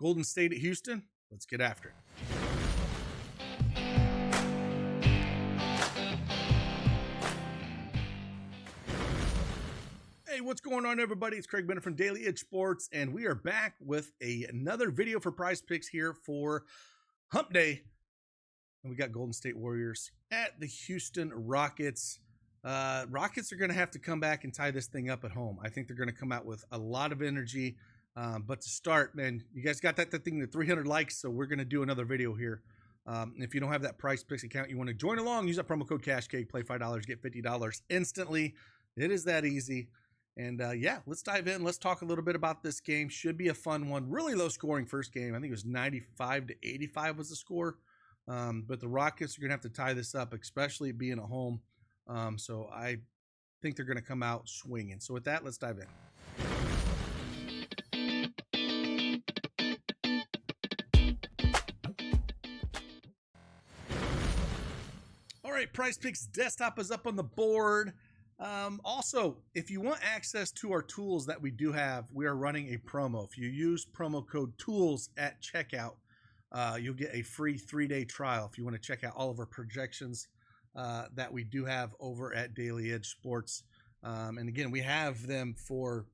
Golden State at Houston. Let's get after it. Hey, what's going on, everybody? It's Craig Bennett from Daily Edge Sports, and we are back with another video for Prizepicks here for Hump Day. And we got Golden State Warriors at the Houston Rockets. Rockets are going to have to come back and tie this thing up at home. I think they're going to come out with a lot of energy. But to start, man, you guys got that thing to 300 likes, so we're going to do another video here. If you don't have that Prizepicks account, you want to join along, use that promo code CashKeg, play $5, get $50 instantly. It is that easy. And yeah, let's dive in. Let's talk a little bit about this game. Should be a fun one. Really low scoring first game. I think it was 95-85 was the score. But the Rockets are going to have to tie this up, especially being at home. So I think they're going to come out swinging. So with that, let's dive in. All right, Prizepicks desktop is up on the board. Also, if you want access to our tools that we do have, we are running a promo. If you use promo code TOOLS at checkout, you'll get a free 3-day trial if you want to check out all of our projections that we do have over at Daily Edge Sports. And again, we have them for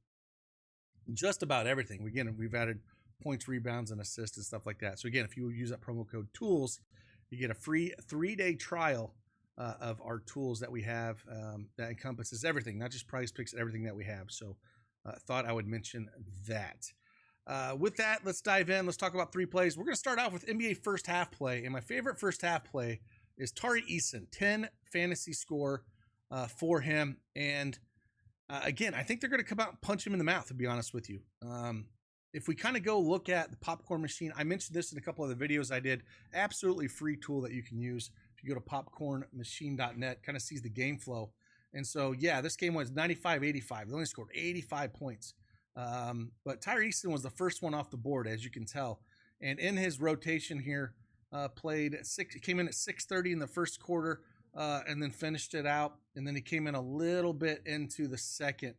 just about everything. Again, we've added points, rebounds, and assists and stuff like that. So again, if you use that promo code TOOLS, you get a free 3-day trial of our tools that we have that encompasses everything, not just Prizepicks, everything that we have. So thought I would mention that. With that, let's dive in. Let's talk about 3 plays. We're going to start off with NBA first half play. And my favorite first half play is Tari Eason, 10 fantasy score for him. And again, I think they're going to come out and punch him in the mouth, to be honest with you. If we kind of go look at the popcorn machine, I mentioned this in a couple of the videos I did. Absolutely free tool that you can use. If you go to popcornmachine.net, kind of sees the game flow. And so, yeah, this game was 95-85. They only scored 85 points. But Tari Eason was the first one off the board, as you can tell. And in his rotation here, came in at 6:30 in the first quarter, and then finished it out. And then he came in a little bit into the second.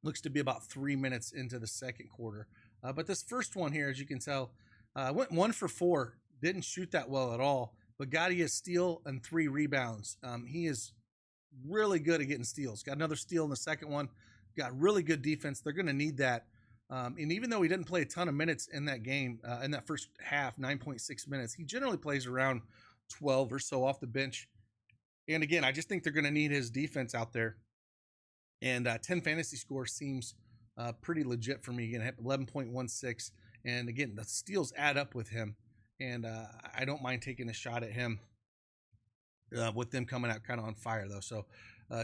Looks to be about 3 minutes into the second quarter. But this first one here, as you can tell, went 1 for 4. Didn't shoot that well at all, but got a steal and 3 rebounds. He is really good at getting steals. Got another steal in the second one. Got really good defense. They're going to need that. And even though he didn't play a ton of minutes in that game, in that first half, 9.6 minutes, he generally plays around 12 or so off the bench. And again, I just think they're going to need his defense out there. And 10 fantasy score seems pretty legit for me. Again, 11.16. And again, the steals add up with him. And I don't mind taking a shot at him with them coming out kind of on fire, though. So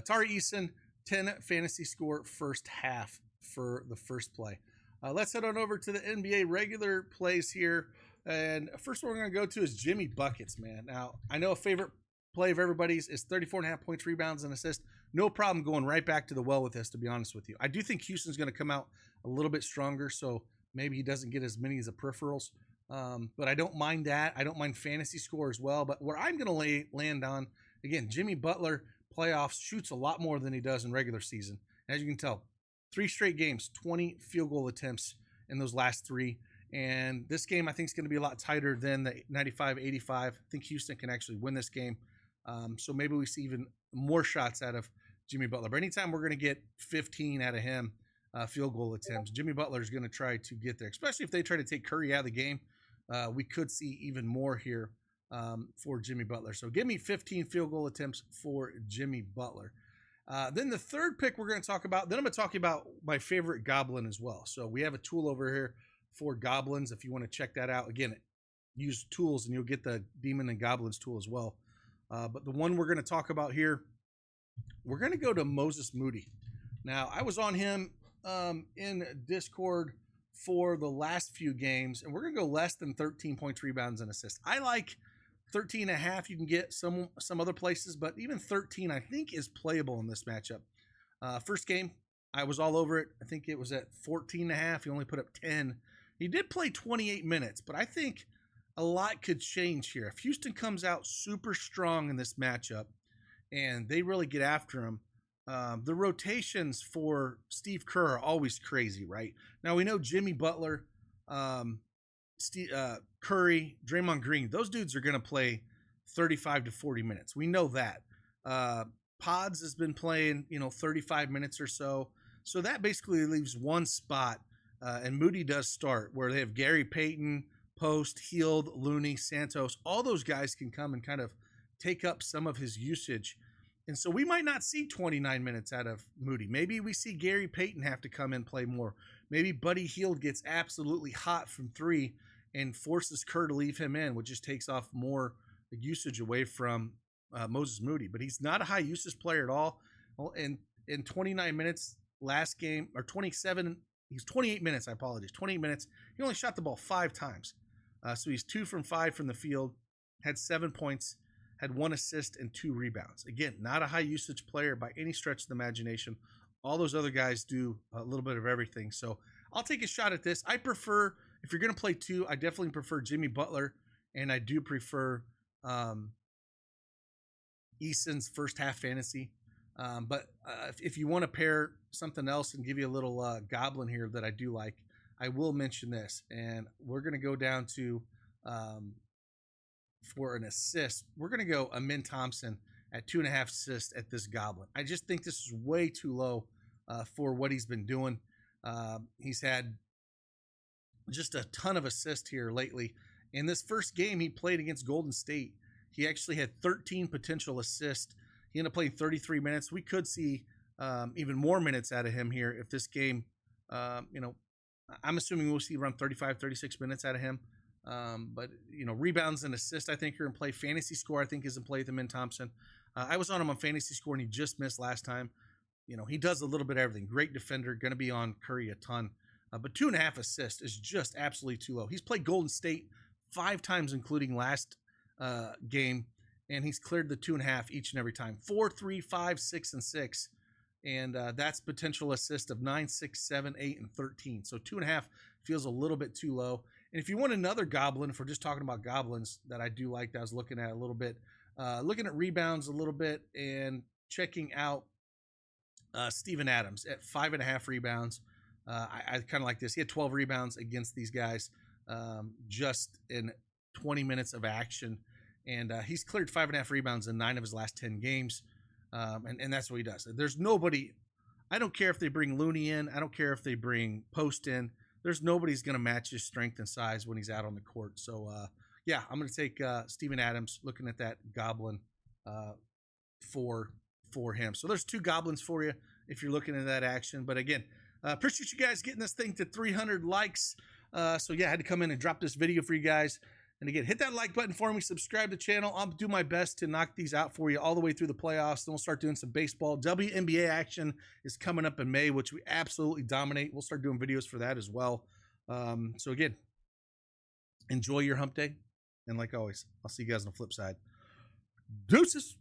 Tari Eason, 10 fantasy score first half for the first play. Let's head on over to the NBA regular plays here. And first one we're going to go to is Jimmy Buckets, man. Now, I know a favorite play of everybody's is 34.5 points, rebounds, and assists. No problem going right back to the well with this, to be honest with you. I do think Houston's going to come out a little bit stronger, so maybe he doesn't get as many as the peripherals. But I don't mind that. I don't mind fantasy score as well. But where I'm going to land on, again, Jimmy Butler playoffs shoots a lot more than he does in regular season. As you can tell, 3 straight games, 20 field goal attempts in those last 3. And this game, I think, is going to be a lot tighter than the 95-85. I think Houston can actually win this game. So maybe we see even more shots out of Jimmy Butler. But anytime we're going to get 15 out of him, field goal attempts, Jimmy Butler is going to try to get there, especially if they try to take Curry out of the game. We could see even more here for Jimmy Butler. So give me 15 field goal attempts for Jimmy Butler. Then the third pick we're going to talk about, then I'm going to talk about my favorite Goblin as well. So we have a tool over here for Goblins. If you want to check that out, again, use tools and you'll get the Demon and Goblins tool as well. But the one we're going to talk about here, we're going to go to Moses Moody. Now, I was on him in Discord for the last few games, and we're going to go less than 13 points, rebounds, and assists. I like 13.5. You can get some other places, but even 13 I think is playable in this matchup. First game, I was all over it. I think it was at 14.5. He only put up 10. He did play 28 minutes, but I think a lot could change here. If Houston comes out super strong in this matchup and they really get after him, the rotations for Steve Kerr are always crazy, right? Now, we know Jimmy Butler Curry, Draymond Green, those dudes are going to play 35 to 40 minutes. We know that. Pods has been playing, 35 minutes or so. So that basically leaves one spot, and Moody does start, where they have Gary Payton, Post, Heald, Looney, Santos. All those guys can come and kind of take up some of his usage. And so we might not see 29 minutes out of Moody. Maybe we see Gary Payton have to come and play more. Maybe Buddy Hield gets absolutely hot from three and forces Kerr to leave him in, which just takes off more usage away from Moses Moody. But he's not a high usage player at all. Well, in 29 minutes last game, or 27, he's 28 minutes, I apologize, 28 minutes. He only shot the ball 5 times. So he's 2 from 5 from the field, had 7 points, had 1 assist and 2 rebounds. Again, not a high usage player by any stretch of the imagination. All those other guys do a little bit of everything. So I'll take a shot at this. I prefer, if you're going to play 2, I definitely prefer Jimmy Butler, and I do prefer Eason's first half fantasy. But if you want to pair something else and give you a little Goblin here that I do like, I will mention this. And we're going to go down to, for an assist, we're going to go Amin Thompson at 2.5 assists at this Goblin. I just think this is way too low for what he's been doing. He's had just a ton of assists here lately. In this first game he played against Golden State, he actually had 13 potential assists. He ended up playing 33 minutes. We could see even more minutes out of him here if this game, I'm assuming we'll see around 35, 36 minutes out of him. But, rebounds and assists, I think, are in play. Fantasy score, I think, is in play with Amin Thompson. I was on him on fantasy score, and he just missed last time. He does a little bit of everything. Great defender, going to be on Curry a ton. But 2.5 assists is just absolutely too low. He's played Golden State 5 times, including last game, and he's cleared the 2.5 each and every time. 4, 3, 5, 6, and 6. And that's potential assist of 9, 6, 7, 8, and 13. So 2.5 feels a little bit too low. And if you want another Goblin, if we're just talking about Goblins that I do like, that I was looking at a little bit, looking at rebounds a little bit and checking out Steven Adams at 5.5 rebounds. I kind of like this. He had 12 rebounds against these guys just in 20 minutes of action. And he's cleared 5.5 rebounds in 9 of his last 10 games. And that's what he does. There's nobody, I don't care if they bring Looney in. I don't care if they bring Post in. There's nobody's going to match his strength and size when he's out on the court. So, I'm going to take Steven Adams, looking at that Goblin for him. So there's 2 Goblins for you if you're looking at that action. But again, appreciate you guys getting this thing to 300 likes. I had to come in and drop this video for you guys. And again, hit that like button for me, subscribe to the channel. I'll do my best to knock these out for you all the way through the playoffs. Then we'll start doing some baseball. WNBA action is coming up in May, which we absolutely dominate. We'll start doing videos for that as well. So again, enjoy your hump day. And like always, I'll see you guys on the flip side. Deuces.